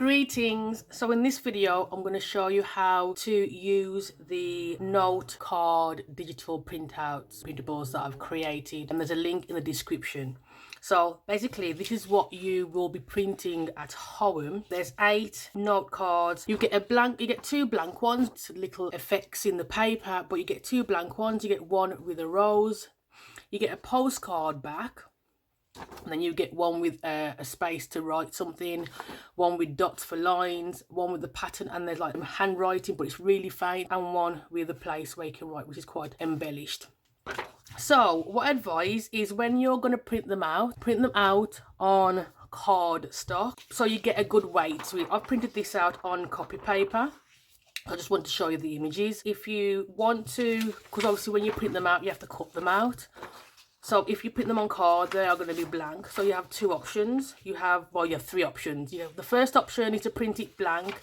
Greetings. So in this video I'm going to show you how to use the note card digital printables that I've created, and there's a link in the description. So basically this is what you will be printing at home. There's 8 note cards. You get two blank ones, little effects in the paper, but you get 2 blank ones. You get one with a rose. You get a postcard back. And then you get one with a space to write something, one with dots for lines, one with the pattern and there's like handwriting but it's really faint, and one with a place where you can write, which is quite embellished. So what I advise is when you're going to print them out on card stock so you get a good weight. So I've printed this out on copy paper. I just want to show you the images. If you want to, because obviously when you print them out you have to cut them out. So if you print them on card, they are going to be blank. So you have 2 options. You have 3 options. The first option is to print it blank.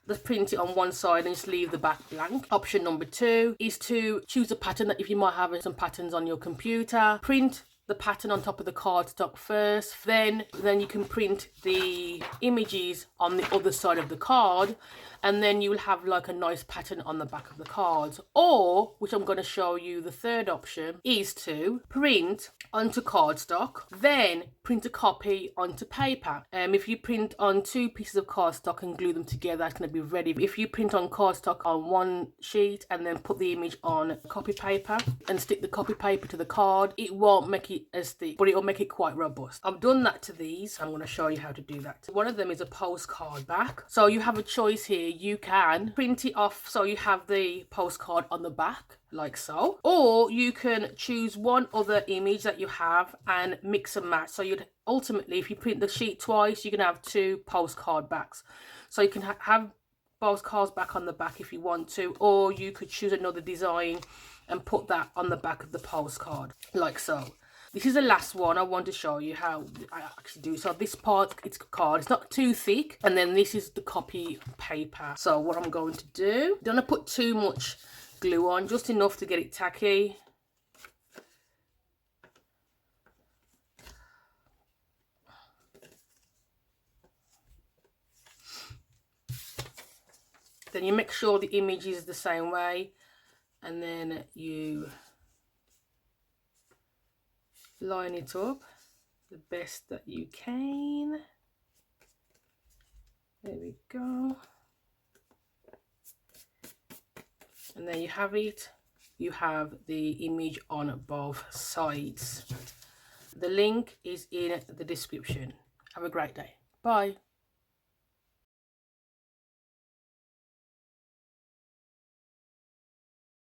Just print it on one side and just leave the back blank. Option number 2 is to choose a pattern that if you might have some patterns on your computer. Print the pattern on top of the cardstock first. Then you can print the images on the other side of the card. And then you will have like a nice pattern on the back of the cards. Or, which I'm going to show you, the third option is to print onto cardstock, then print a copy onto paper. If you print on 2 pieces of cardstock and glue them together, that's going to be ready. If you print on cardstock on one sheet and then put the image on copy paper and stick the copy paper to the card, it won't make it as thick, but it will make it quite robust. I've done that to these. I'm going to show you how to do that. One of them is a postcard back. So you have a choice here. You can print it off so you have the postcard on the back like so, or you can choose one other image that you have and mix and match. So you'd ultimately, if you print the sheet twice, you can have 2 postcard backs. So you can have postcards back on the back if you want to, or you could choose another design and put that on the back of the postcard like so. This is the last one. I want to show you how I actually do. So this part, it's card, it's not too thick, and then this is the copy paper. So what I'm going to do, don't want to put too much glue on, just enough to get it tacky. Then you make sure the image is the same way, and then you line it up the best that you can. There we go. And there you have it. You have the image on both sides. The link is in the description. Have a great day. Bye.